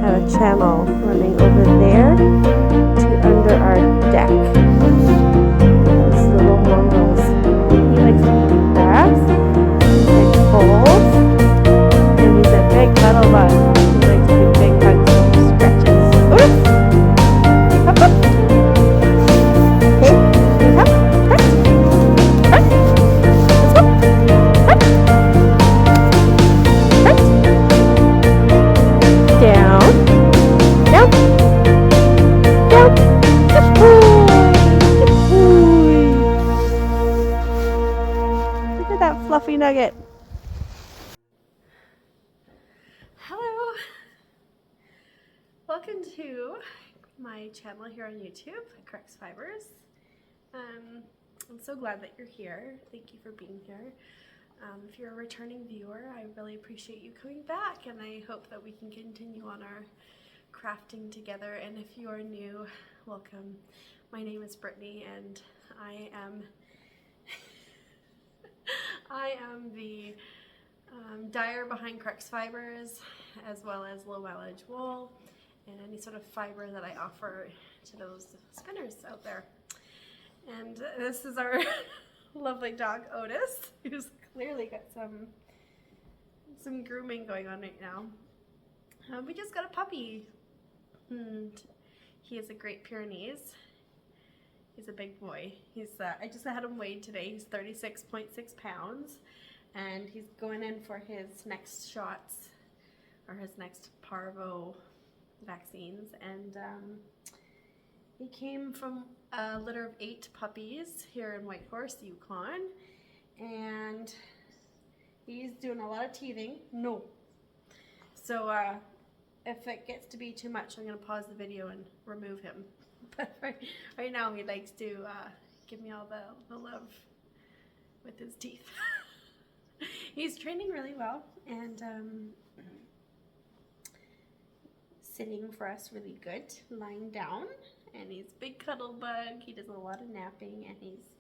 have a channel running over there to under our deck. Those little mongrels. He likes to eat grass, he likes holes, and he's a big cuddle bug. He likes to do big hugs and scratches. Oops! Up, up! Okay, up, up, up. Let's go! Up, up. Down, down, down. Good boy, good boy. Look at that fluffy nugget. Hello. Welcome to my channel here on YouTube, Crux Fibres. I'm so glad that you're here. Thank you for being here. If you're a returning viewer, I really appreciate you coming back, and I hope that we can continue on our crafting together. And if you are new, welcome. My name is Brittany, and I am the dyer behind Crux Fibres, as well as low mileage wool and any sort of fiber that I offer to those spinners out there. And this is our lovely dog Otis, who's clearly got some grooming going on right now. We just got a puppy, and he is a Great Pyrenees. He's a big boy. I just had him weighed today. He's 36.6 pounds, and he's going in for his next shots, or his next parvo vaccines. And he came from a litter of 8 puppies here in Whitehorse, Yukon, and he's doing a lot of teething. No. So if it gets to be too much, I'm going to pause the video and remove him. But right now he likes to give me all the love with his teeth. He's training really well, and sitting for us really good, lying down, and he's a big cuddle bug. He does a lot of napping, and he's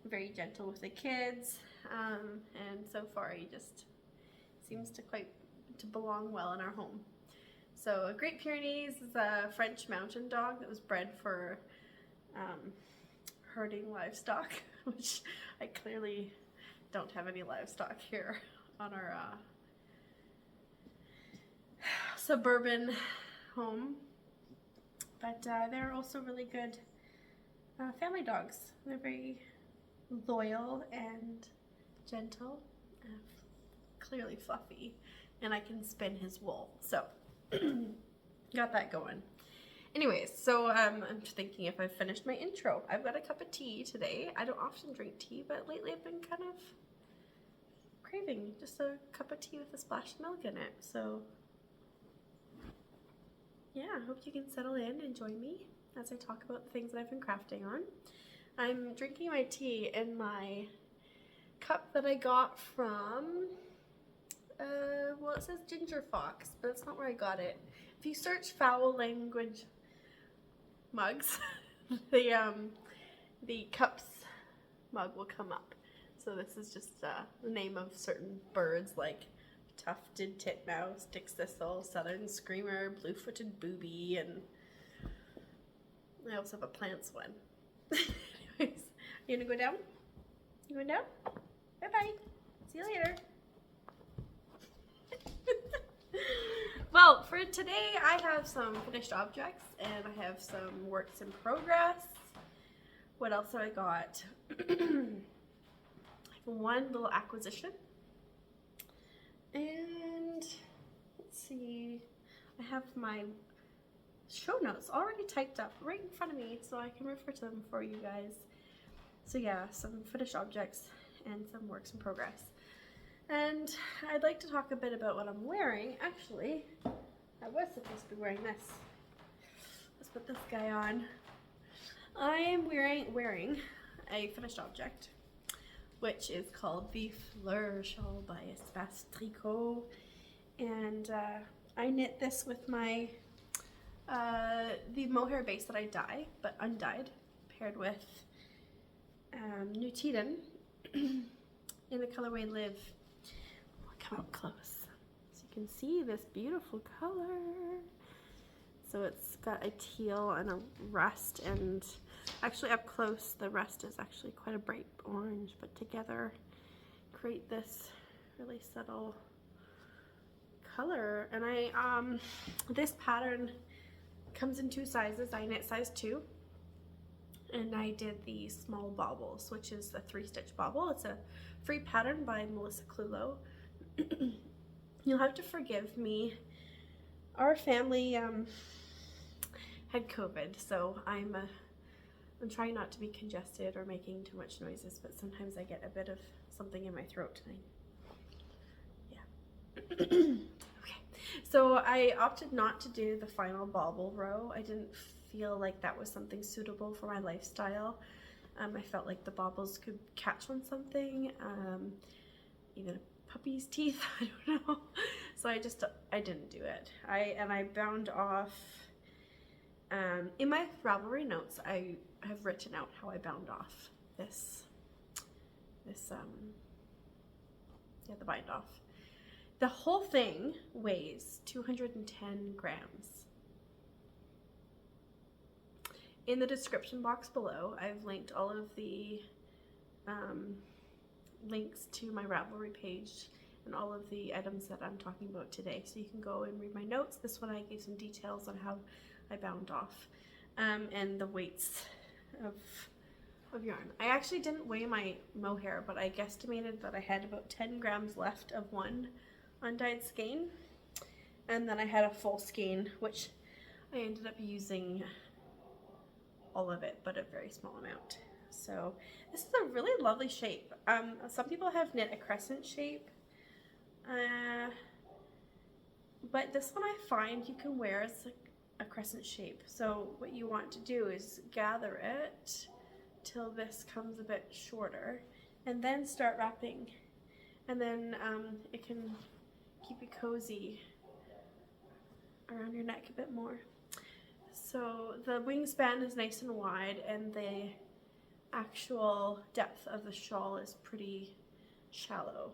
very gentle with the kids, and so far he just seems to belong well in our home. So a Great Pyrenees is a French mountain dog that was bred for herding livestock, which I clearly don't have any livestock here on our suburban home. But they're also really good family dogs. They're very loyal and gentle, clearly fluffy, and I can spin his wool. So got that going. Anyways, so I'm thinking if I've finished my intro. I've got a cup of tea today. I don't often drink tea, but lately I've been kind of craving just a cup of tea with a splash of milk in it. So yeah, I hope you can settle in and join me as I talk about the things that I've been crafting on. I'm drinking my tea in my cup that I got from, well, it says Ginger Fox, but it's not where I got it. If you search foul language mugs, the cups mug will come up. So this is just the name of certain birds like tufted titmouse, dick thistle, southern screamer, blue-footed booby, and I also have a plants one. Anyways, you gonna go down? You going down? Bye-bye. See you later. Well, for today I have some finished objects and I have some works in progress. What else have I got? I have one little acquisition. And let's see, I have my show notes already typed up right in front of me so I can refer to them for you guys. So yeah, some finished objects and some works in progress. And I'd like to talk a bit about what I'm wearing. Actually, I was supposed to be wearing this. Let's put this guy on. I am wearing a finished object, which is called the Fleur Shawl by Espace Tricot. And I knit this with my the mohair base that I dye, but undyed, paired with New Teton in the colorway Lív. I'll come up close so you can see this beautiful color. So it's got a teal and a rust, and actually up close the rust is actually quite a bright orange, but together create this really subtle color. And this pattern comes in 2 sizes. I knit size 2, and I did the small baubles, which is the 3-stitch bauble. It's a free pattern by Melissa Clulow. You'll have to forgive me. Our family had COVID, so I'm trying not to be congested or making too much noises, but sometimes I get a bit of something in my throat tonight. Yeah. Okay, so I opted not to do the final bauble row. I didn't feel like that was something suitable for my lifestyle. I felt like the baubles could catch on something, even a puppy's teeth, I don't know. So I didn't do it. I bound off, in my Ravelry notes, I have written out how I bound off the bind off. The whole thing weighs 210 grams. In the description box below, I've linked all of the links to my Ravelry page and all of the items that I'm talking about today. So you can go and read my notes. This one I gave some details on how I bound off and the weights of yarn. I actually didn't weigh my mohair, but I guesstimated that I had about 10 grams left of one undyed skein. And then I had a full skein, which I ended up using all of it, but a very small amount. So this is a really lovely shape. Some people have knit a crescent shape, but this one I find you can wear as a crescent shape. So what you want to do is gather it till this comes a bit shorter, and then start wrapping, and then it can keep you cozy around your neck a bit more. So the wingspan is nice and wide, and the actual depth of the shawl is pretty shallow.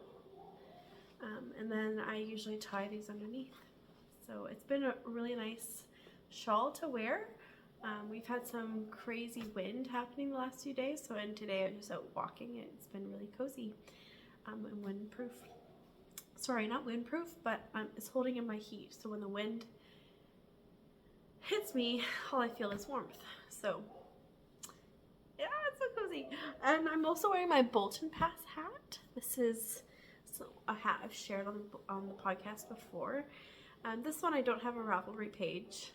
And then I usually tie these underneath. So it's been a really nice shawl to wear. We've had some crazy wind happening the last few days, and today I was just out walking. It's been really cozy and windproof. Sorry, not windproof, but it's holding in my heat. So when the wind hits me, all I feel is warmth. So yeah, it's so cozy. And I'm also wearing my Bolton Pass hat. This is a hat I've shared on the podcast before. This one I don't have a Ravelry page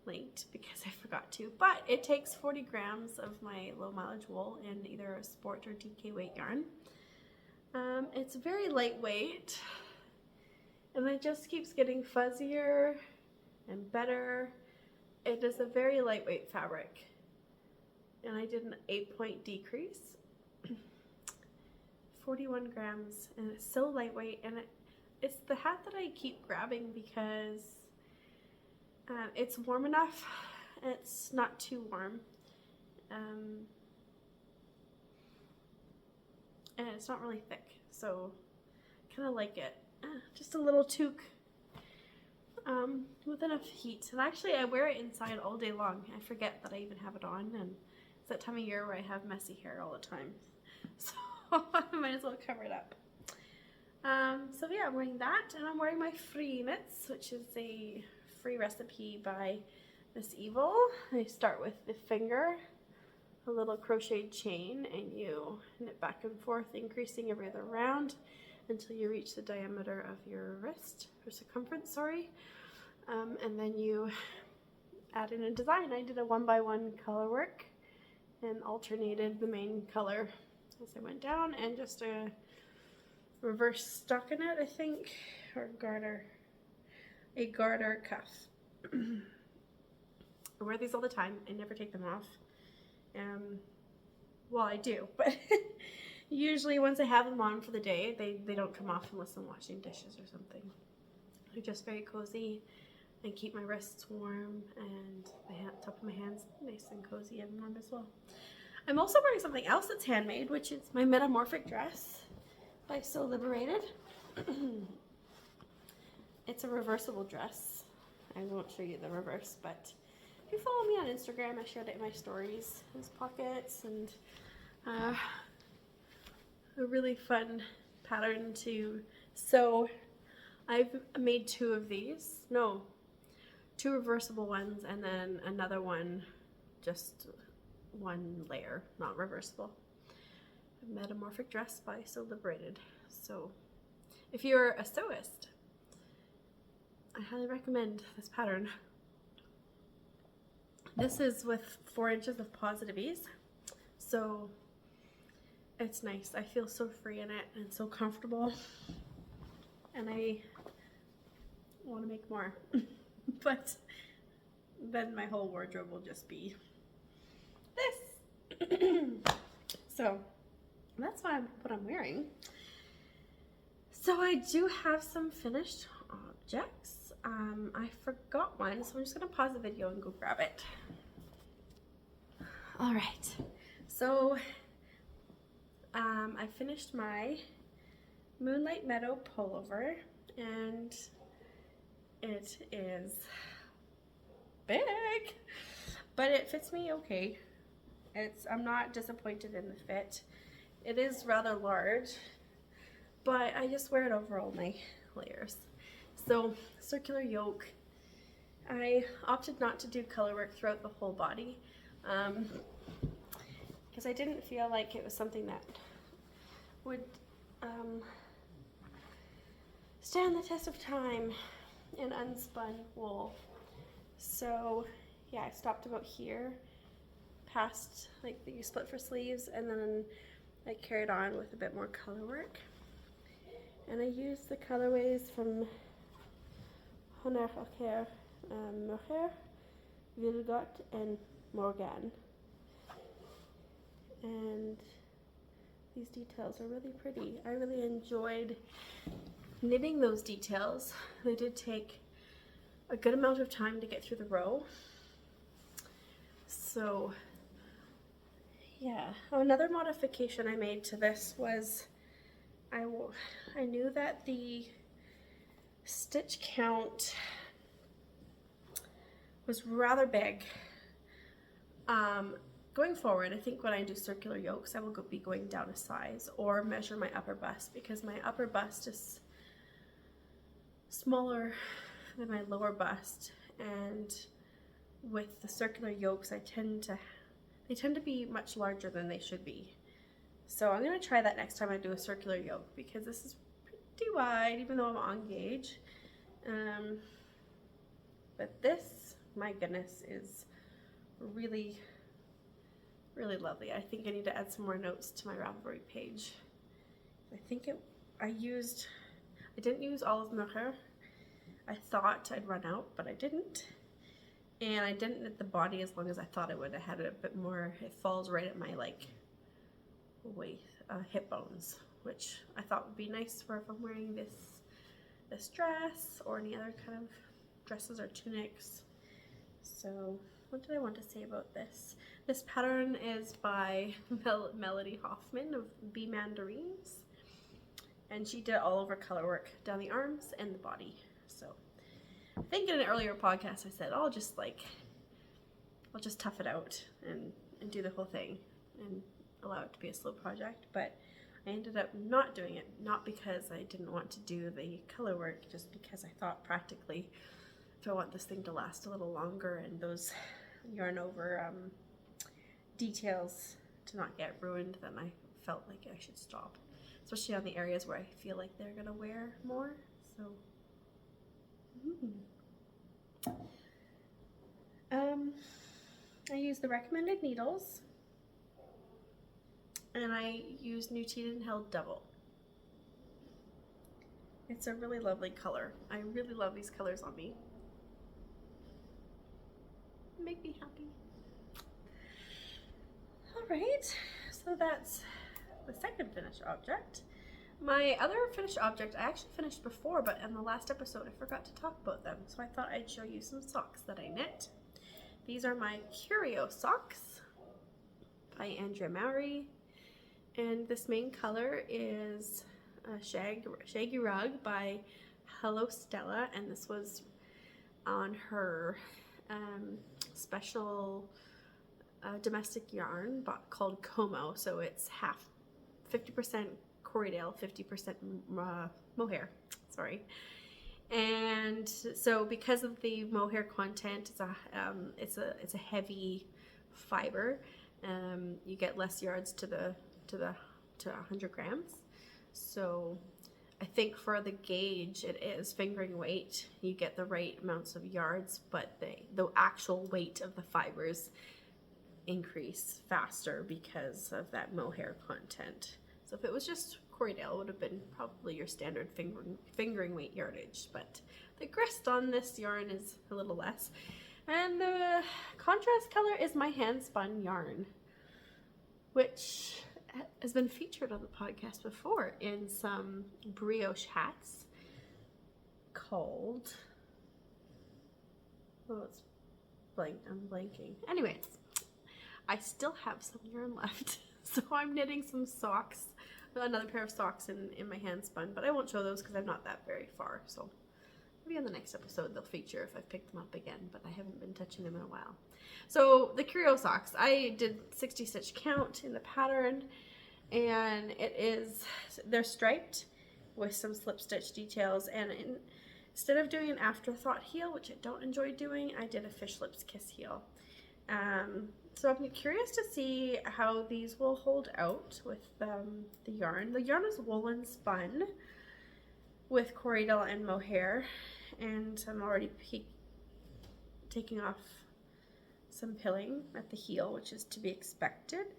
linked because I forgot to, but it takes 40 grams of my low mileage wool in either a sport or DK weight yarn. It's very lightweight, and it just keeps getting fuzzier and better. It is a very lightweight fabric, and I did an 8-point decrease. 41 grams, and it's so lightweight, and it's the hat that I keep grabbing because it's warm enough, it's not too warm, and it's not really thick, so kind of like it. Just a little toque with enough heat. And actually I wear it inside all day long. I forget that I even have it on, and it's that time of year where I have messy hair all the time, so I might as well cover it up. So yeah, I'm wearing that, and I'm wearing my free knits, which is a free recipe by Miss Evil. I start with the finger, a little crocheted chain, and you knit back and forth, increasing every other round until you reach the diameter of your wrist, or circumference, sorry. And then you add in a design. I did a 1x1 color work and alternated the main color as I went down, and just a reverse stockinette, I think, or garter, a garter cuff. I wear these all the time. I never take them off. Well, I do, but usually once I have them on for the day, they don't come off unless I'm washing dishes or something. They're just very cozy and keep my wrists warm, and the top of my hands nice and cozy and warm as well. I'm also wearing something else that's handmade, which is my Metamorphic dress by Sew Liberated. It's a reversible dress, I won't show you the reverse, but if you follow me on Instagram, I shared it in my stories. There's pockets and a really fun pattern to sew. I've made two of these. No, two reversible ones and then another one, just one layer, not reversible. A Metamorphic dress by Sew Liberated. So if you're a sewist, I highly recommend this pattern. This is with 4 inches of positive ease, so it's nice. I feel so free in it and so comfortable, and I want to make more. But then my whole wardrobe will just be this. So that's what I'm wearing. So I do have some finished objects. I forgot one, so I'm just gonna pause the video and go grab it. All right, so I finished my Moonlight Meadow pullover, and it is big, but it fits me okay. I'm not disappointed in the fit. It is rather large, but I just wear it over all my layers. So circular yoke. I opted not to do color work throughout the whole body because I didn't feel like it was something that would stand the test of time in unspun wool. So yeah, I stopped about here past like the split for sleeves, and then I carried on with a bit more color work, and I used the colorways from Mocher, Vilgot, and Morgan. And these details are really pretty. I really enjoyed knitting those details. They did take a good amount of time to get through the row. So yeah, another modification I made to this was I knew that the stitch count was rather big. Going forward, I think when I do circular yokes, I will be going down a size or measure my upper bust, because my upper bust is smaller than my lower bust, and with the circular yokes, they tend to be much larger than they should be. So I'm going to try that next time I do a circular yoke, because this is pretty wide, even though I'm on gauge. But this, my goodness, is really, really lovely. I think I need to add some more notes to my Ravelry page. I think I didn't use all of Mocher. I thought I'd run out, but I didn't. And I didn't knit the body as long as I thought I would. I had it a bit more, it falls right at my hip bones, which I thought would be nice for if I'm wearing this dress or any other kind of dresses or tunics. So what did I want to say about this? This pattern is by Melody Hoffman of Bee Mandarins, and she did all over color work down the arms and the body. So I think in an earlier podcast I said I'll just tough it out and do the whole thing and allow it to be a slow project, but I ended up not doing it, not because I didn't want to do the color work, just because I thought practically, if I want this thing to last a little longer and those yarn over details to not get ruined, then I felt like I should stop, especially on the areas where I feel like they're gonna wear more. So I use the recommended needles, and I use New Teed and Held Double. It's a really lovely color. I really love these colors on me. Make me happy. Alright, so that's the second finished object. My other finished object I actually finished before, but in the last episode I forgot to talk about them, so I thought I'd show you some socks that I knit. These are my Curio Socks by Andrea Mowry, and this main color is a Shaggy Rug by Hello Stella, and this was on her special domestic yarn called Como. So it's 50% Corriedale, 50% mohair, sorry. And so because of the mohair content, it's a heavy fiber. You get less yards to 100 grams. So I think for the gauge, it is fingering weight. You get the right amounts of yards, but the actual weight of the fibers increase faster because of that mohair content. So if it was just Corriedale, it would have been probably your standard fingering weight yardage, but the grist on this yarn is a little less. And the contrast color is my hand spun yarn, which has been featured on the podcast before in some brioche hats called, oh, it's blank, I'm blanking. Anyways, I still have some yarn left, so I'm knitting some socks, another pair of socks in my hand spun, but I won't show those because I'm not that very far, so maybe on the next episode they'll feature if I pick them up again, but I haven't been touching them in a while. So the Curio socks, I did 60 stitch count in the pattern, and they're striped with some slip stitch details, and instead of doing an afterthought heel, which I don't enjoy doing, I did a fish lips kiss heel. So I'm curious to see how these will hold out with the yarn. The yarn is woolen spun with Corriedale and mohair, and I'm already taking off some pilling at the heel, which is to be expected.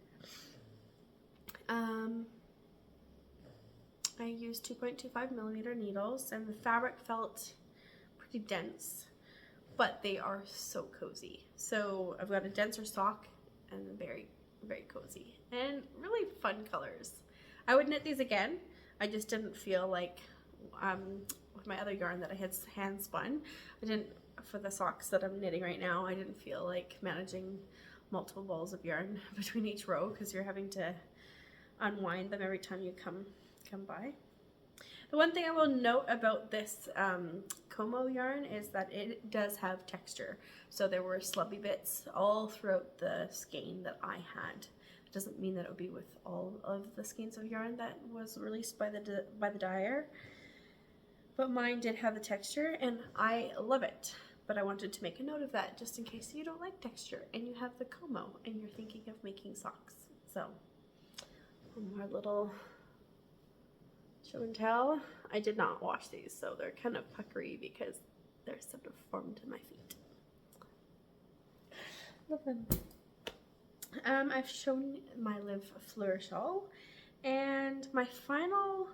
I used 2.25mm needles, and the fabric felt pretty dense, but they are so cozy. So I've got a denser sock and very, very cozy and really fun colors. I would knit these again. I just didn't feel like with my other yarn that I had hand spun, for the socks that I'm knitting right now, I didn't feel like managing multiple balls of yarn between each row because you're having to unwind them every time you come by. The one thing I will note about this Como yarn is that it does have texture. So there were slubby bits all throughout the skein that I had. It doesn't mean that it would be with all of the skeins of yarn that was released by the dyer, but mine did have the texture, and I love it. But I wanted to make a note of that just in case you don't like texture and you have the Como and you're thinking of making socks. So more little show and tell. I did not wash these, so they're kind of puckery because they're sort of formed to my feet. Love them. I've shown my Lív Fleur Shawl, and my final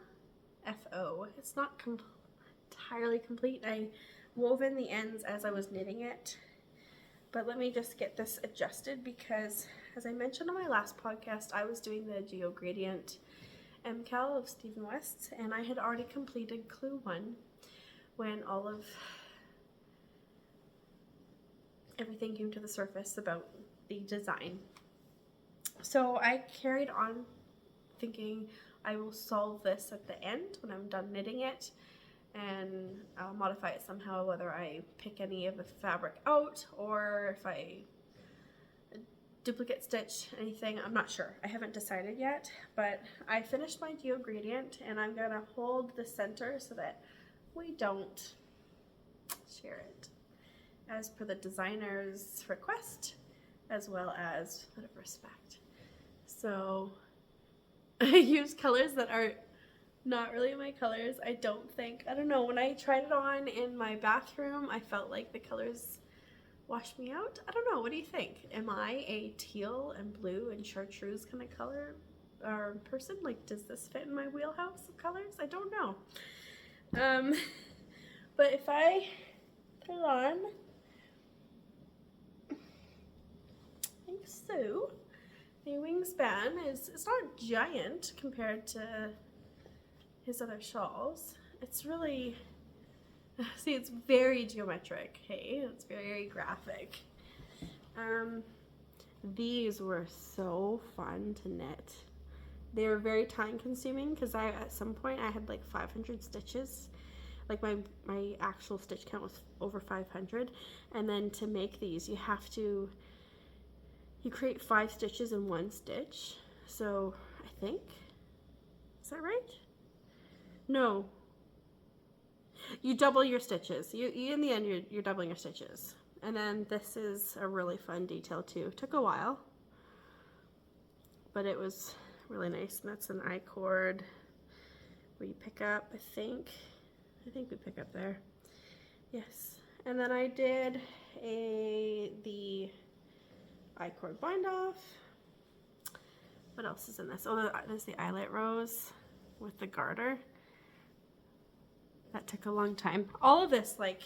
FO. It's not entirely complete. I wove in the ends as I was knitting it, but let me just get this adjusted because, as I mentioned on my last podcast, I was doing the Geogradient Shawl of Stephen West's, and I had already completed Clue 1 when all of everything came to the surface about the design. So I carried on thinking I will solve this at the end when I'm done knitting it, and I'll modify it somehow, whether I pick any of the fabric out or if I duplicate stitch anything. I'm not sure. I haven't decided yet, but I finished my Geogradient, and I'm gonna hold the center so that we don't share it as per the designer's request, as well as out of respect. So I use colors that are not really my colors, I don't think. I don't know, when I tried it on in my bathroom, I felt like the colors washed me out. I don't know, what do you think? Am I a teal and blue and chartreuse kind of color or person? Like, does this fit in my wheelhouse of colors? I don't know. But if I put it on, I think so. The wingspan it's not giant compared to his other shawls. It's really, see, it's very geometric, hey? It's very graphic. These were so fun to knit. They were very time consuming because at some point I had like 500 stitches. like my actual stitch count was over 500. And then to make these, you create 5 stitches in one stitch. So I think, is that right? No, you double your stitches. You in the end, you're doubling your stitches. And then this is a really fun detail too. It took a while, but it was really nice. And that's an I-cord where you pick up, I think we pick up there. Yes. And then I did the I-cord bind off. What else is in this? Oh, there's the eyelet rose with the garter. That took a long time. All of this, like,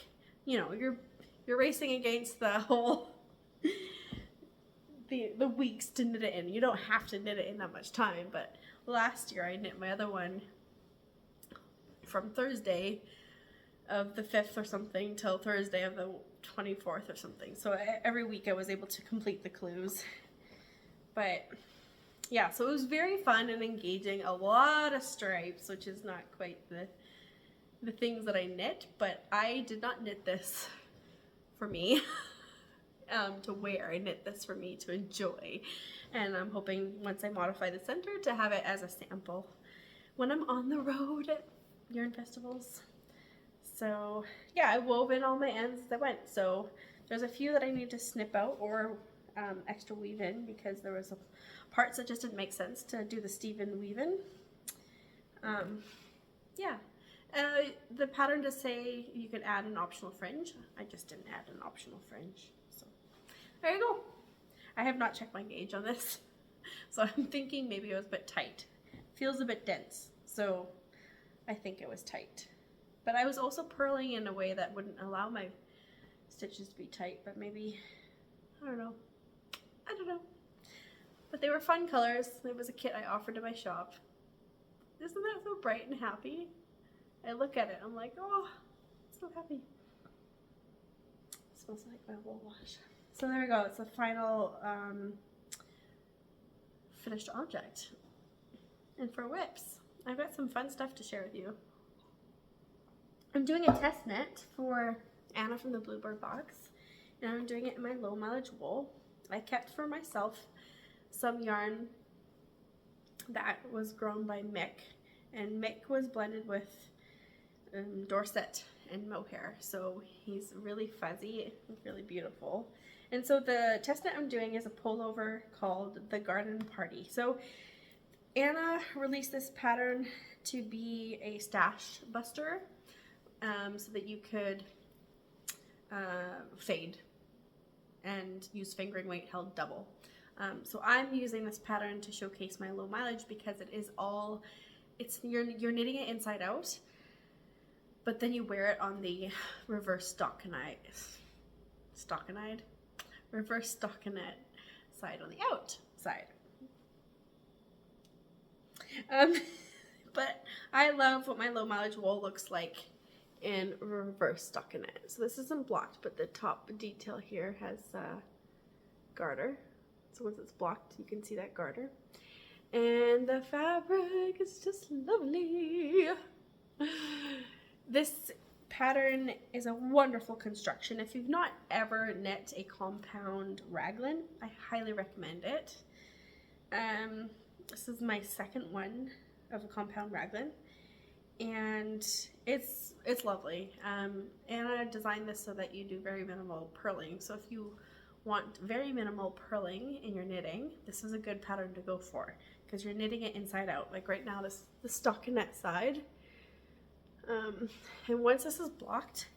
you know, you're racing against the whole the weeks to knit it in. You don't have to knit it in that much time, but last year I knit my other one from Thursday of the 5th or something till Thursday of the 24th or something. So every week I was able to complete the clues. But yeah, so it was very fun and engaging. A lot of stripes, which is not quite the things that I knit, but I did not knit this for me to wear. I knit this for me to enjoy, and I'm hoping once I modify the center to have it as a sample when I'm on the road at yarn festivals. So yeah, I wove in all my ends as I went. So there's a few that I need to snip out or extra weave in, because there was parts that just didn't make sense to do the Steven weave in. Yeah. The pattern does say you could add an optional fringe. I just didn't add an optional fringe. So there you go. I have not checked my gauge on this. So I'm thinking maybe it was a bit tight. Feels a bit dense. So I think it was tight. But I was also purling in a way that wouldn't allow my stitches to be tight. But maybe, I don't know. But they were fun colors. It was a kit I offered to my shop. Isn't that so bright and happy? I look at it, I'm like, oh, so happy. It smells like my wool wash. So there we go. It's the final finished object. And for whips, I've got some fun stuff to share with you. I'm doing a test knit for Anna from the Bluebird box, and I'm doing it in my low mileage wool. I kept for myself some yarn that was grown by Mick, and Mick was blended with Dorset and mohair, so he's really fuzzy, really beautiful. And so the test knit I'm doing is a pullover called the Garden Party. So Anna released this pattern to be a stash buster, so that you could fade and use fingering weight held double. So I'm using this pattern to showcase my low mileage, because it is all, you're knitting it inside out, but then you wear it on the reverse stockinette side on the outside. But I love what my low mileage wool looks like in reverse stockinette. So this isn't blocked, but the top detail here has garter. So once it's blocked, you can see that garter. And the fabric is just lovely. This pattern is a wonderful construction. If you've not ever knit a compound raglan, I highly recommend it. This is my second one of a compound raglan, and it's lovely. Anna designed this so that you do very minimal purling. So if you want very minimal purling in your knitting, this is a good pattern to go for, because you're knitting it inside out. Like right now, this the stockinette side. And once this is blocked,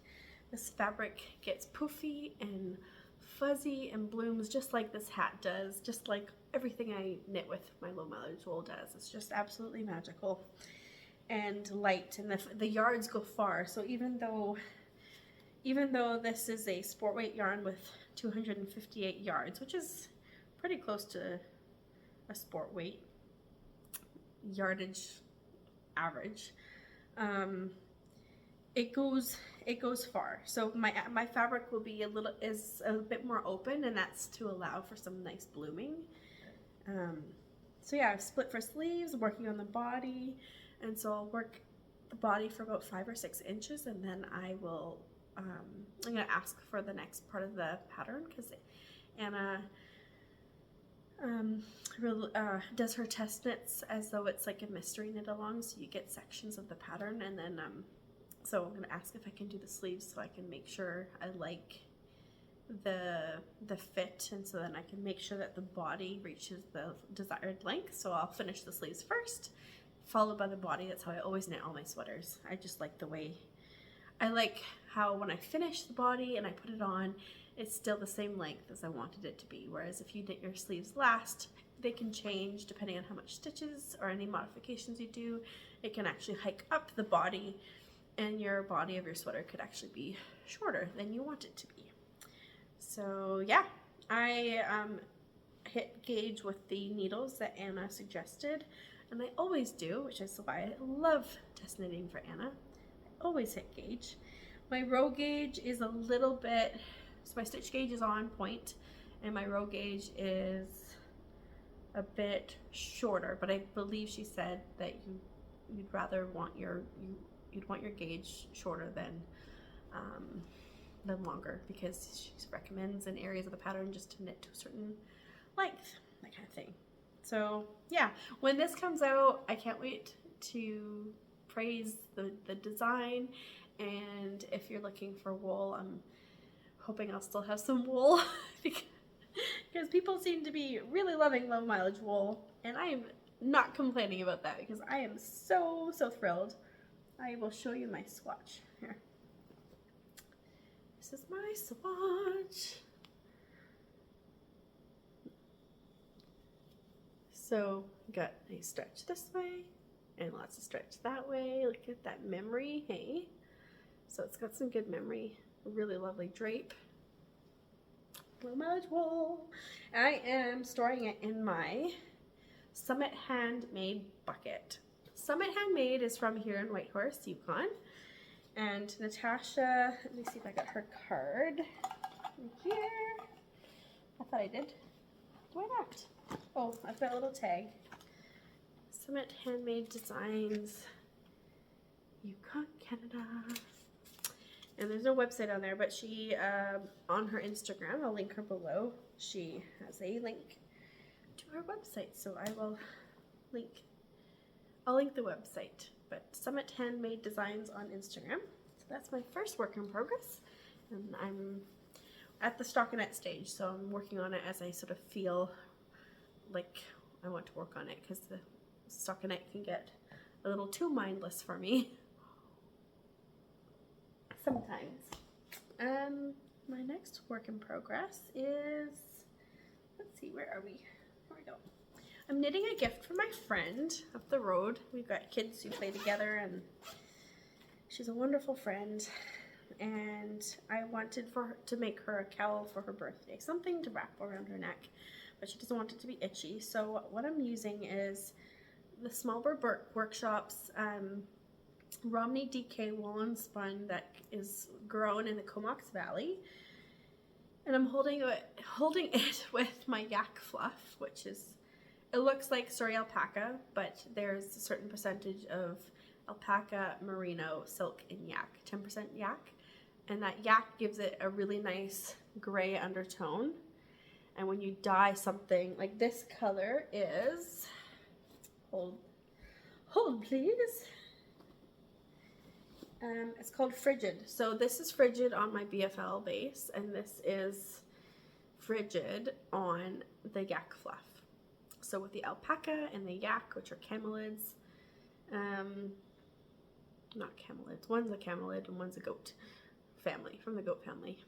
this fabric gets poofy and fuzzy and blooms just like this hat does, just like everything I knit with my low mileage wool does. It's just absolutely magical and light, and the yards go far. So even though this is a sport weight yarn with 258 yards, which is pretty close to a sport weight yardage average, it goes far. So my fabric will be is a bit more open, and that's to allow for some nice blooming. So yeah, I've split for sleeves, working on the body, and so I'll work the body for about 5 or 6 inches, and then I will, I'm gonna ask for the next part of the pattern because Anna does her test knits as though it's like a mystery knit along, so you get sections of the pattern, and then so I'm gonna ask if I can do the sleeves so I can make sure I like the fit, and so then I can make sure that the body reaches the desired length. So I'll finish the sleeves first, followed by the body. That's how I always knit all my sweaters. I just like the way, I like how when I finish the body and I put it on, it's still the same length as I wanted it to be. Whereas if you knit your sleeves last, they can change depending on how much stitches or any modifications you do. It can actually hike up the body, and your body of your sweater could actually be shorter than you want it to be. So yeah, I hit gauge with the needles that Anna suggested, and I always do, which is why I love test knitting for Anna. I always hit gauge. My row gauge is a little bit, so my stitch gauge is on point, and my row gauge is a bit shorter, but I believe she said that you'd rather want you'd want your gauge shorter than longer, because she recommends in areas of the pattern just to knit to a certain length, that kind of thing. So yeah, when this comes out, I can't wait to praise the design. And if you're looking for wool, I'm hoping I'll still have some wool because people seem to be really loving low mileage wool, and I am not complaining about that because I am so thrilled. I will show you my swatch here. This is my swatch. So got a stretch this way and lots of stretch that way. Look at that memory, hey? So it's got some good memory. Really lovely drape. Low mileage wool. I am storing it in my Summit Handmade bucket. Summit Handmade is from here in Whitehorse, Yukon. And Natasha, let me see if I got her card in here. I thought I did. Why not? Oh, I've got a little tag. Summit Handmade Designs, Yukon, Canada. And there's no website on there, but she, on her Instagram, I'll link her below, she has a link to her website. So I'll link the website. But Summit Handmade Designs on Instagram. So that's my first work in progress, and I'm at the stockinette stage, so I'm working on it as I sort of feel like I want to work on it, because the stockinette can get a little too mindless for me sometimes. My next work in progress is, let's see, where are we? Here we go. I'm knitting a gift for my friend up the road. We've got kids who play together, and she's a wonderful friend. And I wanted to make her a cowl for her birthday, something to wrap around her neck, but she doesn't want it to be itchy. So what I'm using is the Smallbird Workshop's Romney DK woolen spun that is grown in the Comox Valley. And I'm holding it with my yak fluff, which is, it looks like Surrey alpaca, but there's a certain percentage of alpaca, merino, silk, and yak, 10% yak. And that yak gives it a really nice gray undertone. And when you dye something, like this color is, hold please. It's called Frigid. So this is Frigid on my BFL base, and this is Frigid on the yak fluff. So with the alpaca and the yak, which are camelids, not camelids, one's a camelid and one's a goat family, from the goat family.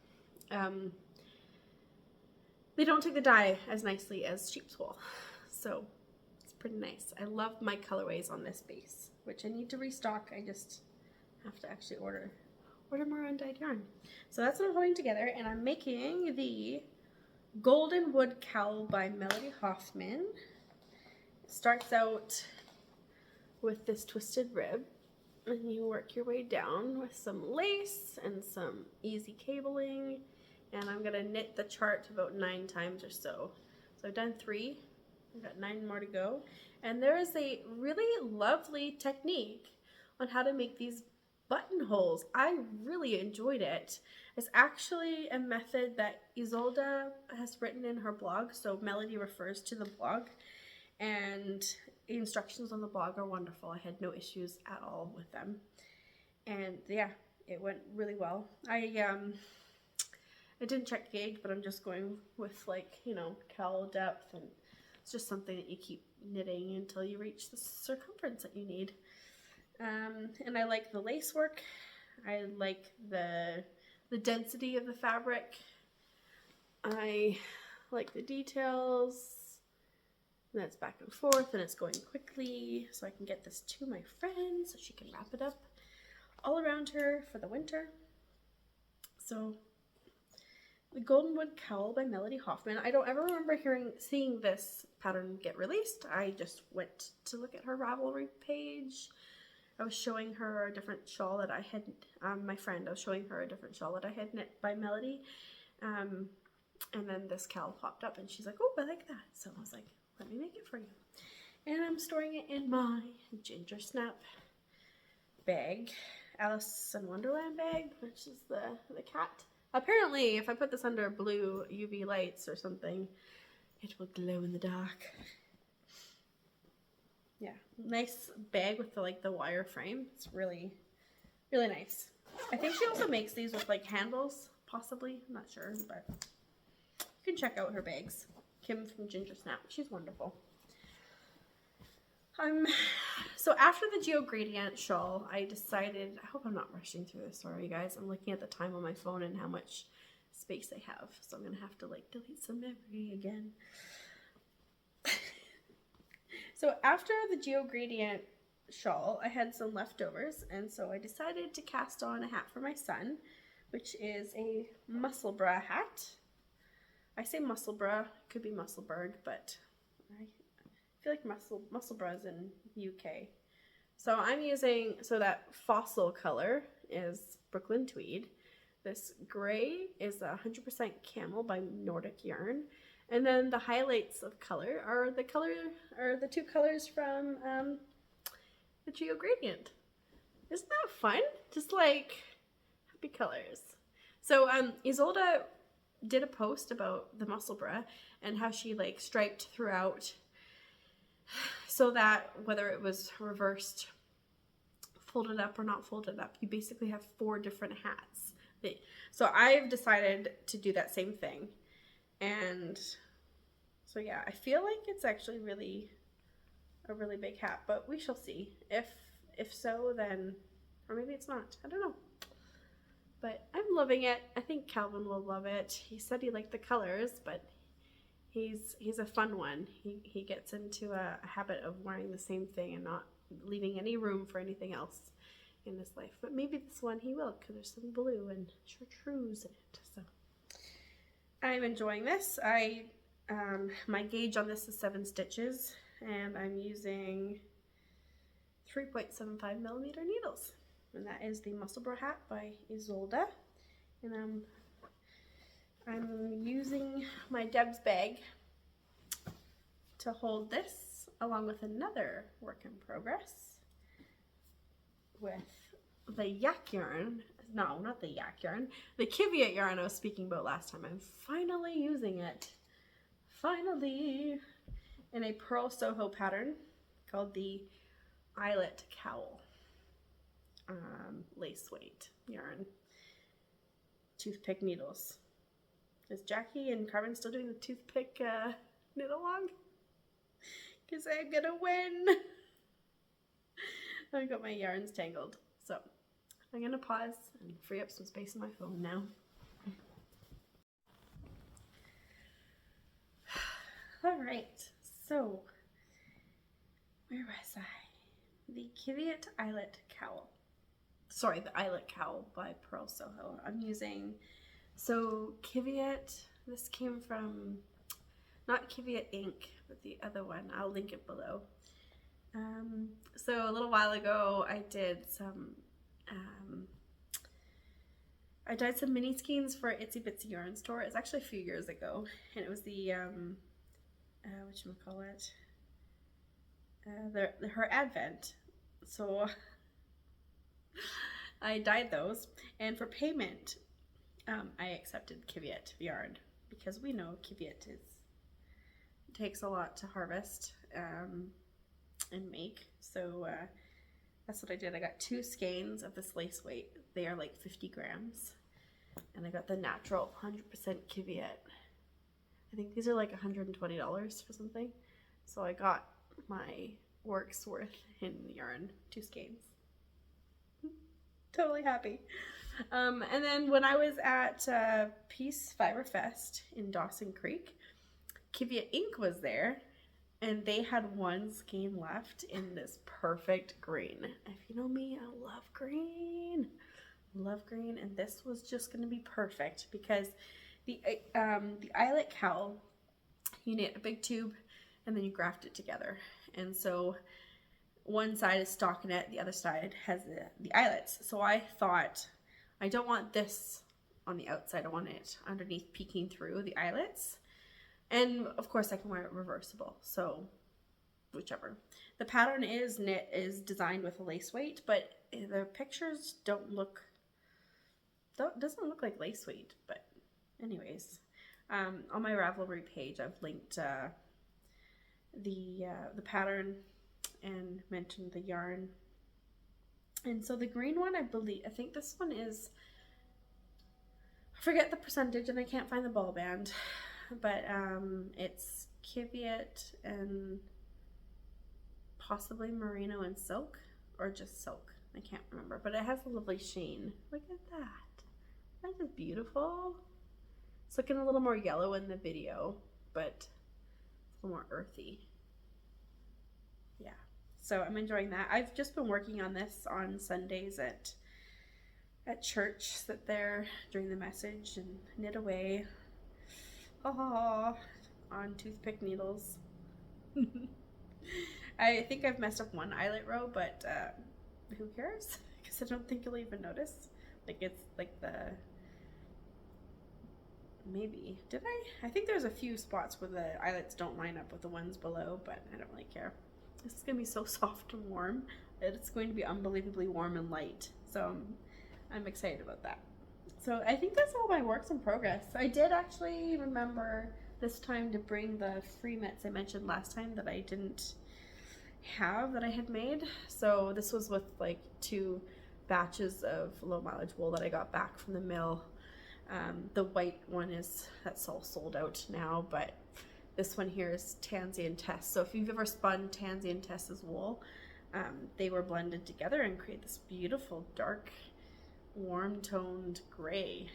They don't take the dye as nicely as sheep's wool, so it's pretty nice. I love my colorways on this base, which I need to restock. I just have to actually order more undyed yarn. So that's what I'm putting together, and I'm making the Golden Wood Cowl by Melody Hoffman. It starts out with this twisted rib, and you work your way down with some lace and some easy cabling, and I'm gonna knit the chart about 9 times or so. So I've done 3, I've got 9 more to go, and there is a really lovely technique on how to make these buttonholes. I really enjoyed it. It's actually a method that Isolde has written in her blog, so Melody refers to the blog, and the instructions on the blog are wonderful. I had no issues at all with them, and yeah, it went really well. I didn't check gauge, but I'm just going with, like, you know, cowl depth, and it's just something that you keep knitting until you reach the circumference that you need. And I like the lace work. I like the density of the fabric. I like the details. And that's back and forth, and it's going quickly, so I can get this to my friend so she can wrap it up all around her for the winter. So the Golden Wood Cowl by Melody Hoffman. I don't ever remember seeing this pattern get released. I just went to look at her Ravelry page. I was showing her a different shawl that I had, my friend, I was showing her a different shawl that I had knit by Melody. And then this cowl popped up and she's like, oh, I like that. So I was like, let me make it for you. And I'm storing it in my Gingersnap bag, Alice in Wonderland bag, which is the cat. Apparently, if I put this under blue UV lights or something, it will glow in the dark. Yeah, nice bag with the wire frame. It's really, really nice. I think she also makes these with like handles, possibly. I'm not sure, but you can check out her bags. Kim from Gingersnap. She's wonderful. So after the Geogradient shawl, I decided, I hope I'm not rushing through this, sorry guys. I'm looking at the time on my phone and how much space I have. So I'm going to have to like delete some memory again. So after the Geogradient shawl, I had some leftovers, and so I decided to cast on a hat for my son, which is a Musselburgh hat. I say Musselburgh, could be Musselburgh, but I feel like Musselburgh is in UK. So I'm using, so that fossil color is Brooklyn Tweed. This gray is 100% camel by Nordic Yarn. And then the highlights of color are the two colors from the Geogradient. Isn't that fun? Just like happy colors. So Isolde did a post about the Musselburgh and how she like striped throughout so that whether it was reversed, folded up or not folded up, you basically have 4 different hats. So I've decided to do that same thing. And so yeah, I feel like it's actually really a really big hat, but we shall see. If so, then, or maybe it's not, I don't know. But I'm loving it. I think Calvin will love it. He said he liked the colors, but he's a fun one. He gets into a habit of wearing the same thing and not leaving any room for anything else in his life. But maybe this one he will, because there's some blue and chartreuse in it. So I'm enjoying this. My gauge on this is 7 stitches, and I'm using 3.75 millimeter needles. And that is the Musselburgh hat by Isolde. And I'm using my Debs bag to hold this, along with another work in progress with the yak yarn. No, not the yak yarn. The Qiviut yarn I was speaking about last time. I'm finally using it. Finally! In a Pearl Soho pattern called the Eyelet Cowl. Lace weight yarn. Toothpick needles. Is Jackie and Carmen still doing the toothpick knit along? Because I'm gonna win! I've got my yarns tangled. So I'm gonna pause and free up some space on my phone now. Alright, so where was I? The Qiviut Eyelet Cowl. Sorry, the Eyelet Cowl by Pearl Soho. I'm using, so Qiviut, this came from, not Qiviut Ink, but the other one. I'll link it below. So a little while ago I did some, I dyed some mini skeins for Itsy Bitsy Yarn Store. It's actually a few years ago, and it was the, whatchamacallit, her advent. So I dyed those, and for payment, I accepted Qiviut yarn because we know Qiviut takes a lot to harvest and make. So that's what I did. I got 2 skeins of this lace weight. They are like 50 grams, and I got the natural 100% Qiviut. I think these are like $120 for something. So I got my work's worth in yarn, 2 skeins. Totally happy. And then when I was at Peace Fibre Fest in Dawson Creek, Qiviut Inc. was there, and they had 1 skein left in this perfect green. If you know me, I love green. Love green, and this was just going to be perfect because the Eyelet Cowl, you need a big tube, and then you graft it together. And so one side is stockinette, the other side has the eyelets. So I thought, I don't want this on the outside, I want it underneath peeking through the eyelets. And of course I can wear it reversible, so whichever. The pattern is designed with a lace weight, but the pictures doesn't look like lace weight. But anyways, on my Ravelry page I've linked the pattern and mentioned the yarn. And so the green one, I think this one is, I forget the percentage and I can't find the ball band, but it's Qiviut and possibly merino and silk, or just silk, I can't remember, but it has a lovely sheen. Look at that. That is beautiful. It's looking a little more yellow in the video, but it's a little more earthy. Yeah, so I'm enjoying that. I've just been working on this on Sundays at church, sit there during the message and knit away. Oh, on toothpick needles. I think I've messed up one eyelet row, but who cares? Because I don't think you'll even notice. Like, it's like maybe, did I? I think there's a few spots where the eyelets don't line up with the ones below, but I don't really care. This is going to be so soft and warm. It's going to be unbelievably warm and light. So I'm excited about that. So I think that's all my works in progress. I did actually remember this time to bring the free mitts I mentioned last time that I didn't have, that I had made. So this was with like 2 batches of low mileage wool that I got back from the mill. The white one that's all sold out now, but this one here is Tansy and Tess. So if you've ever spun Tansy and Tess's wool, they were blended together and create this beautiful dark warm toned gray.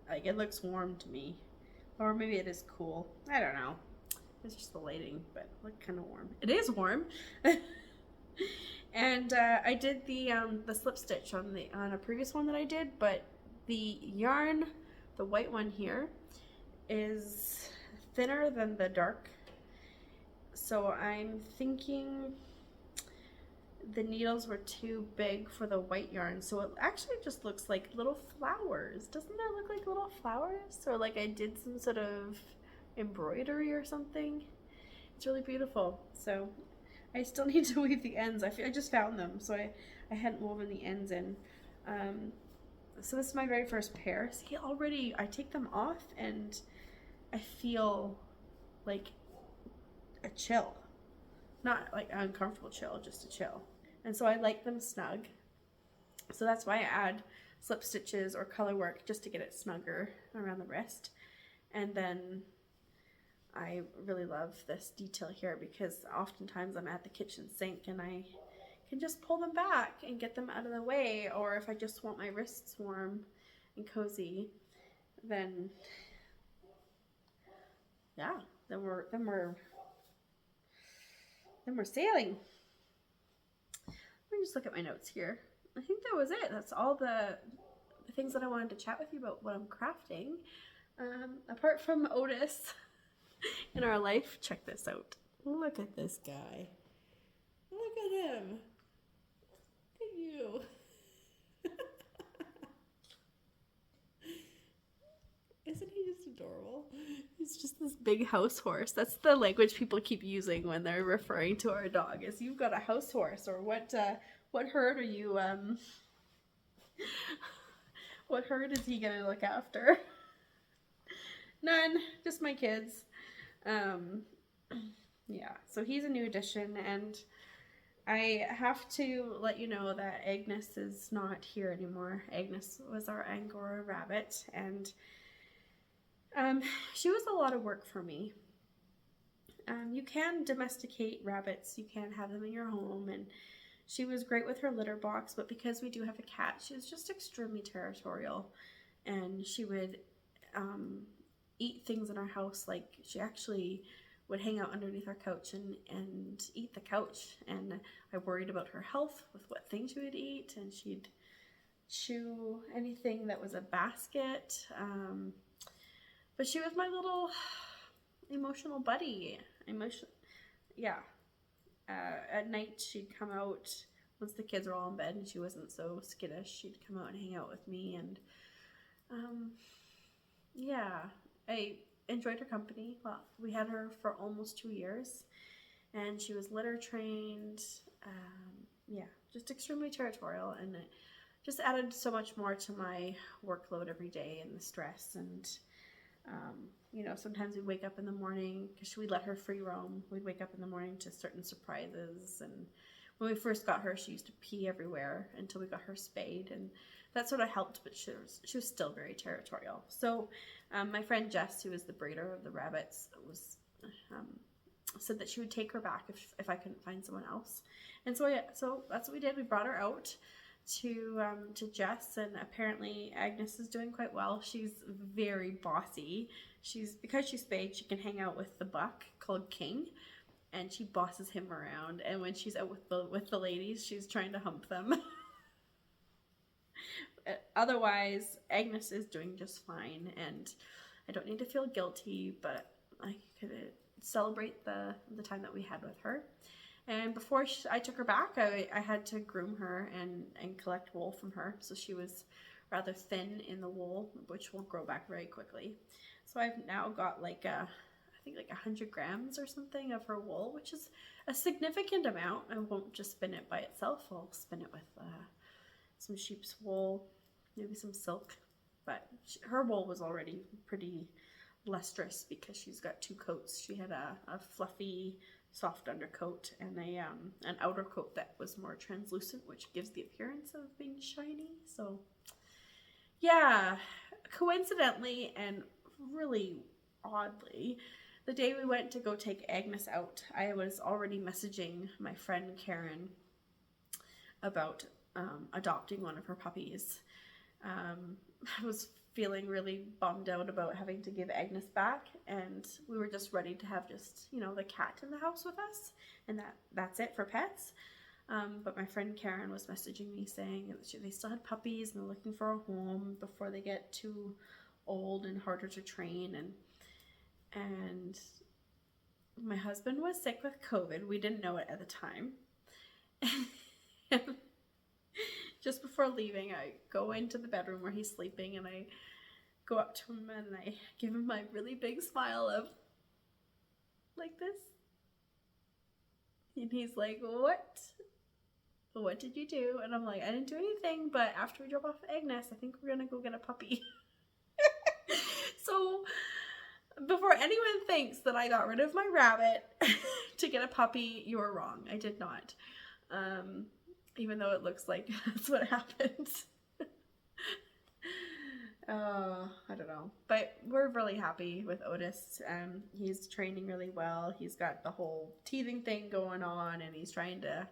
Like, it looks warm to me, or maybe it is cool, I don't know, it's just the lighting, but it looked kind of warm. It is warm. And I did the slip stitch on a previous one that I did, but the yarn, the white one here, is thinner than the dark, so I'm thinking the needles were too big for the white yarn, so it actually just looks like little flowers. Doesn't that look like little flowers? Or like I did some sort of embroidery or something. It's really beautiful. So I still need to weave the ends. I just found them, so I hadn't woven the ends in. So this is my very first pair. See, already I take them off and I feel like a chill. Not like an uncomfortable chill, just a chill. And so I like them snug. So that's why I add slip stitches or color work, just to get it snugger around the wrist. And then I really love this detail here because oftentimes I'm at the kitchen sink and I can just pull them back and get them out of the way. Or if I just want my wrists warm and cozy, then yeah, then we're sailing. Let me just look at my notes here. I think that was it. That's all the things that I wanted to chat with you about what I'm crafting. Apart from Otis in our life, check this out. Look at this guy. Look at him. Look at you. Isn't he just adorable? He's just this big house horse. That's the language people keep using when they're referring to our dog, is you've got a house horse, or what herd are you What herd is he gonna look after? None, just my kids. Yeah, so he's a new addition, and I have to let you know that Agnes is not here anymore. Agnes was our Angora rabbit, and she was a lot of work for me. You can domesticate rabbits, you can have them in your home, and she was great with her litter box, but because we do have a cat, she was just extremely territorial, and she would eat things in our house. Like, she actually would hang out underneath our couch and eat the couch, and I worried about her health with what things she would eat, and she'd chew anything that was a basket. But she was my little emotional buddy. Yeah. At night she'd come out once the kids were all in bed and she wasn't so skittish. She'd come out and hang out with me, and yeah, I enjoyed her company. Well, we had her for almost 2 years, and she was litter trained. Yeah, just extremely territorial, and it just added so much more to my workload every day and the stress. And you know, sometimes we'd wake up in the morning, because we'd let her free roam. We'd wake up in the morning to certain surprises, and when we first got her, she used to pee everywhere until we got her spayed, and that sort of helped, but she was still very territorial. So my friend Jess, who is the breeder of the rabbits, said that she would take her back if I couldn't find someone else. And so, yeah, so that's what we did. We brought her out to Jess, and apparently Agnes is doing quite well. She's very bossy. Because she's spayed, she can hang out with the buck called King, and she bosses him around. And when she's out with the ladies, she's trying to hump them. Otherwise, Agnes is doing just fine, and I don't need to feel guilty, but I could celebrate the time that we had with her. And before I took her back, I had to groom her and collect wool from her. So she was rather thin in the wool, which will grow back very quickly. So I've now got I think 100 grams or something of her wool, which is a significant amount. I won't just spin it by itself. I'll spin it with some sheep's wool, maybe some silk. But her wool was already pretty lustrous because she's got 2 coats. She had a fluffy, soft undercoat and an outer coat that was more translucent, which gives the appearance of being shiny. So yeah, coincidentally and really oddly, the day we went to go take Agnes out, I was already messaging my friend Karen about adopting one of her puppies. I was feeling really bummed out about having to give Agnes back, and we were just ready to have just, you know, the cat in the house with us, and that's it for pets. But my friend Karen was messaging me saying that they still had puppies and they're looking for a home before they get too old and harder to train, and my husband was sick with COVID. We didn't know it at the time. Just before leaving, I go into the bedroom where he's sleeping, and I go up to him and I give him my really big smile of like this. And he's like, "What? What did you do?" And I'm like, "I didn't do anything, but after we drop off Agnes, I think we're gonna go get a puppy." So before anyone thinks that I got rid of my rabbit to get a puppy, you are wrong. I did not. Even though it looks like that's what happened. I don't know. But we're really happy with Otis. He's training really well. He's got the whole teething thing going on, and he's trying to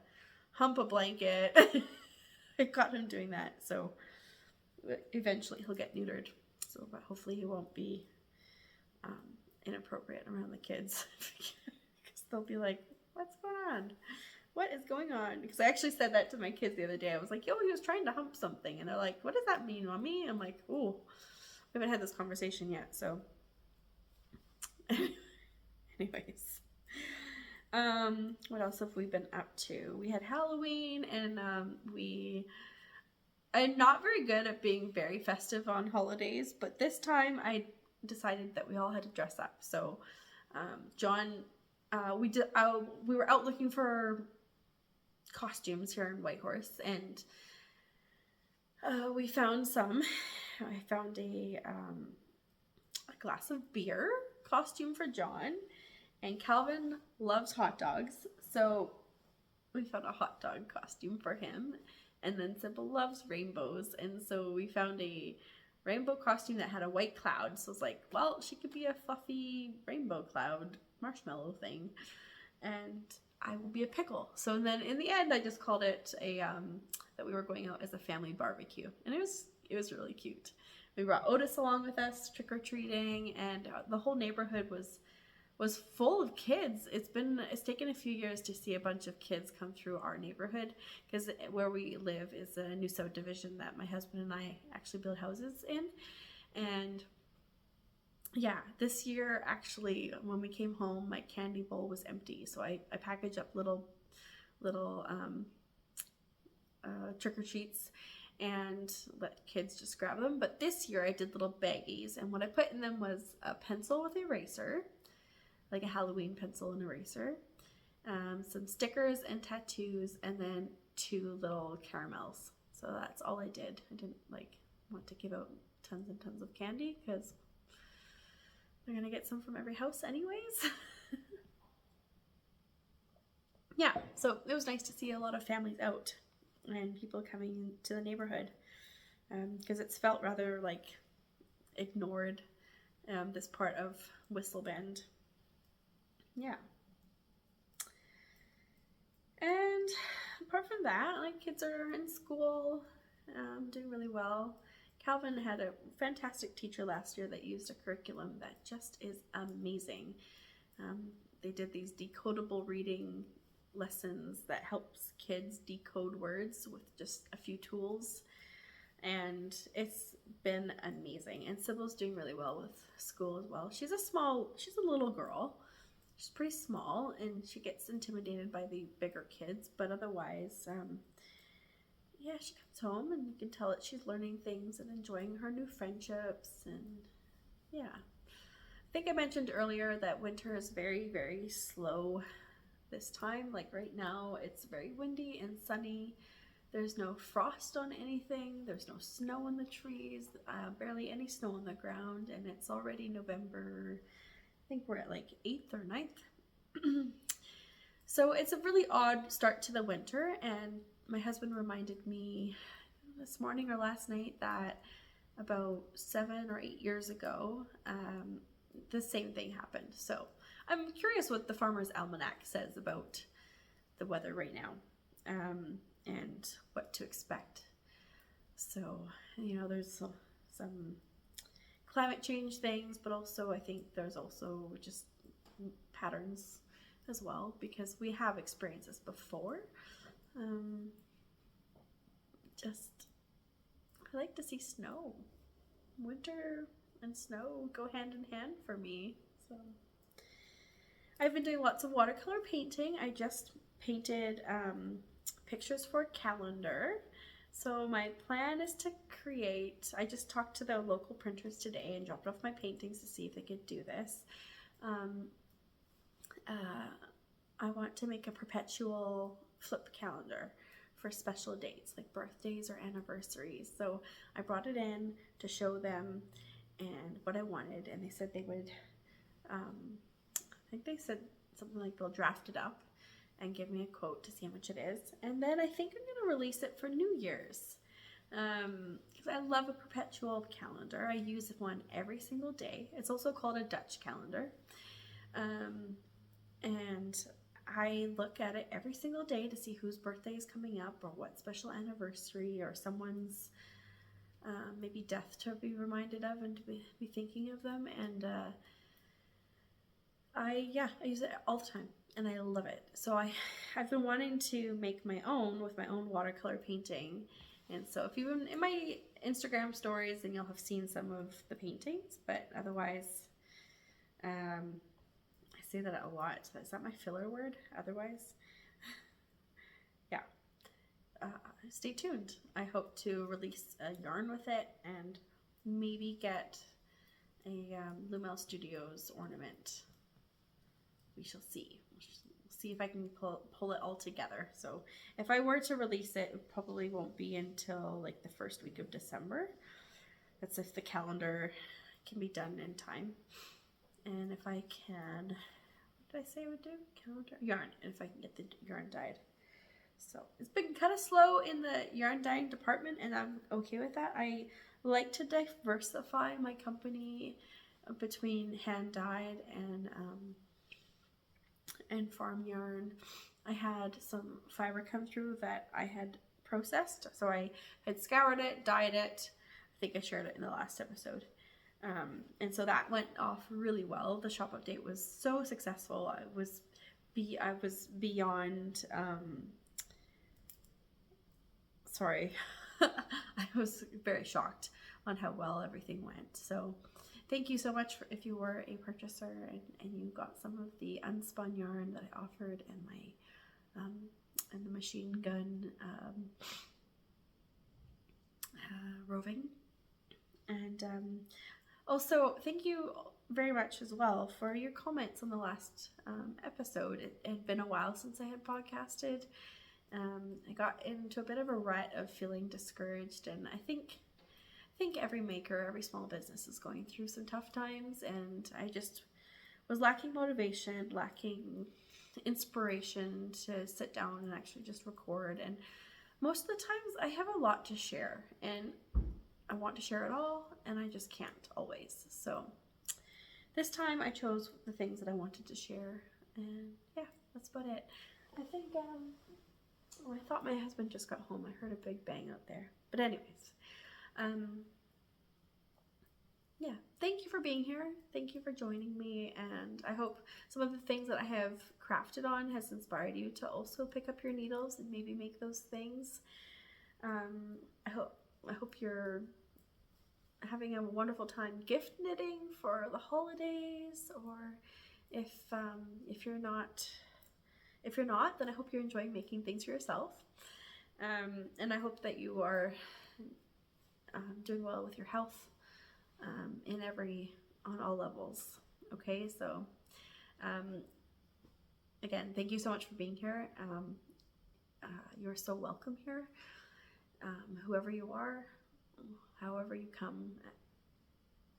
hump a blanket. I got him doing that. So eventually he'll get neutered. So, but hopefully he won't be inappropriate around the kids. Because they'll be like, "What's going on? What is going on?" Because I actually said that to my kids the other day. I was like, "Yo, he was trying to hump something." And they're like, "What does that mean, Mommy?" I'm like, "Ooh, we haven't had this conversation yet." So anyways, what else have we been up to? We had Halloween, and I'm not very good at being very festive on holidays, but this time I decided that we all had to dress up. So John, we were out looking for costumes here in Whitehorse, and We found some. I found a glass of beer costume for John, and Calvin loves hot dogs, so we found a hot dog costume for him. And then Sybil loves rainbows, and so we found a rainbow costume that had a white cloud. So it's like, well, she could be a fluffy rainbow cloud marshmallow thing, and I will be a pickle. So then in the end, I just called it a that we were going out as a family barbecue, and it was really cute. We brought Otis along with us trick-or-treating, and the whole neighborhood was full of kids. It's taken a few years to see a bunch of kids come through our neighborhood, because where we live is a new subdivision that my husband and I actually build houses in. And yeah, this year actually, when we came home, my candy bowl was empty, so I packaged up little trick-or-treats and let kids just grab them. But this year I did little baggies, and what I put in them was a pencil with eraser, like a Halloween pencil and eraser, some stickers and tattoos, and then 2 little caramels. So that's all I did. I didn't want to give out tons and tons of candy, because they're gonna get some from every house anyways. Yeah, so it was nice to see a lot of families out and people coming to the neighborhood, because it's felt rather ignored, this part of Whistle Bend. Yeah. And apart from that, kids are in school, doing really well. Calvin had a fantastic teacher last year that used a curriculum that just is amazing. They did these decodable reading lessons that helps kids decode words with just a few tools, and it's been amazing. And Sybil's doing really well with school as well. She's a little girl. She's pretty small, and she gets intimidated by the bigger kids, but otherwise, yeah, she comes home and you can tell that she's learning things and enjoying her new friendships. And yeah, I think I mentioned earlier that winter is very, very slow this time. Right now, it's very windy and sunny. There's no frost on anything. There's no snow on the trees, barely any snow on the ground, and it's already November. I think we're at 8th or 9th. So it's a really odd start to the winter, and my husband reminded me this morning or last night that about 7 or 8 years ago, the same thing happened. So I'm curious what the Farmer's Almanac says about the weather right now, and what to expect. So, there's some climate change things, but also I think there's also just patterns as well, because we have experienced this before. I like to see snow. Winter and snow go hand in hand for me. So I've been doing lots of watercolor painting. I just painted pictures for a calendar. So my plan is to create, I just talked to the local printers today and dropped off my paintings to see if they could do this. I want to make a perpetual flip calendar for special dates, like birthdays or anniversaries. So I brought it in to show them and what I wanted, and they said they would, I think they said something like they'll draft it up and give me a quote to see how much it is. And then I think I'm going to release it for New Year's, because I love a perpetual calendar. I use one every single day. It's also called a Dutch calendar. And I look at it every single day to see whose birthday is coming up, or what special anniversary, or someone's maybe death to be reminded of and to be thinking of them. And I use it all the time, and I love it. So I've been wanting to make my own with my own watercolor painting. And so if you've been in my Instagram stories, then you'll have seen some of the paintings, but otherwise, I say that a lot. Is that my filler word? Otherwise, yeah. Stay tuned. I hope to release a yarn with it and maybe get a Lumel Studios ornament. We shall see. We'll see if I can pull it all together. So if I were to release it, it probably won't be until like the first week of December. That's if the calendar can be done in time. And if I can, what did I say I would do? Calendar? Yarn, if I can get the yarn dyed. So it's been kind of slow in the yarn dyeing department, and I'm okay with that. I like to diversify my company between hand dyed and farm yarn. I had some fiber come through that I had processed, so I had scoured it, dyed it. I think I shared it in the last episode. And so that went off really well. The shop update was so successful. I was beyond sorry. I was very shocked on how well everything went. So thank you so much if you were a purchaser and you got some of the unspun yarn that I offered and my and the machine gun roving. And also thank you very much as well for your comments on the last episode. It had been a while since I had podcasted. I got into a bit of a rut of feeling discouraged, and I think every maker, every small business is going through some tough times, and I just was lacking motivation, lacking inspiration to sit down and actually just record. And most of the times I have a lot to share, and I want to share it all, and I just can't always. So this time I chose the things that I wanted to share, and yeah, that's about it. I think I thought my husband just got home. I heard a big bang out there. But anyways, yeah, thank you for being here. Thank you for joining me. And I hope some of the things that I have crafted on has inspired you to also pick up your needles and maybe make those things. I hope you're having a wonderful time gift knitting for the holidays, or if you're not, then I hope you're enjoying making things for yourself. And I hope that you are doing well with your health on all levels. Okay, so again, thank you so much for being here. You're so welcome here. Whoever you are, however you come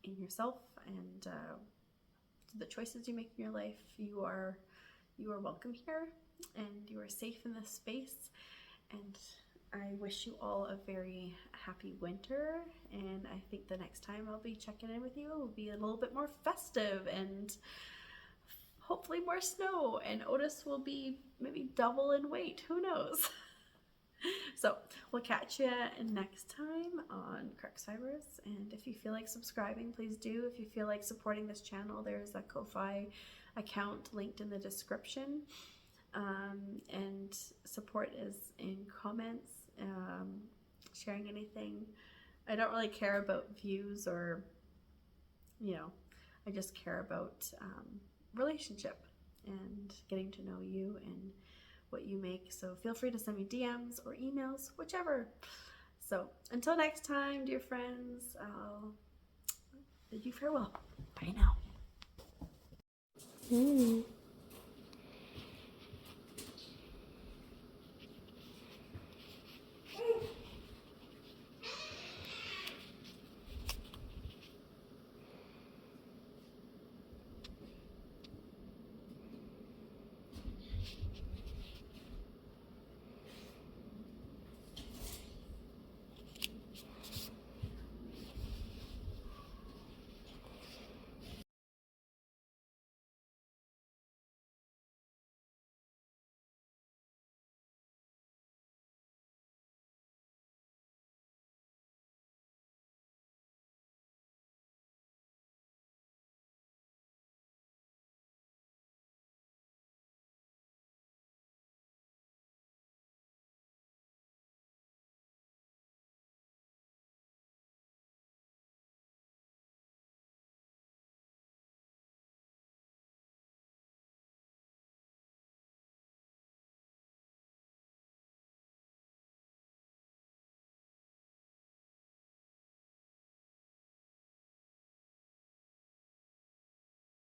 in yourself, and the choices you make in your life, you are welcome here, and you are safe in this space. And I wish you all a very happy winter, and I think the next time I'll be checking in with you will be a little bit more festive and hopefully more snow, and Otis will be maybe double in weight, who knows. So we'll catch you next time on Crux Fibres, and if you feel like subscribing, please do. If you feel like supporting this channel, there's a Ko-Fi account linked in the description, and support is in comments, sharing anything. I don't really care about views, or I just care about relationship and getting to know you and what you make. So feel free to send me DMs or emails, whichever. So until next time, dear friends, I'll bid you farewell. Bye now.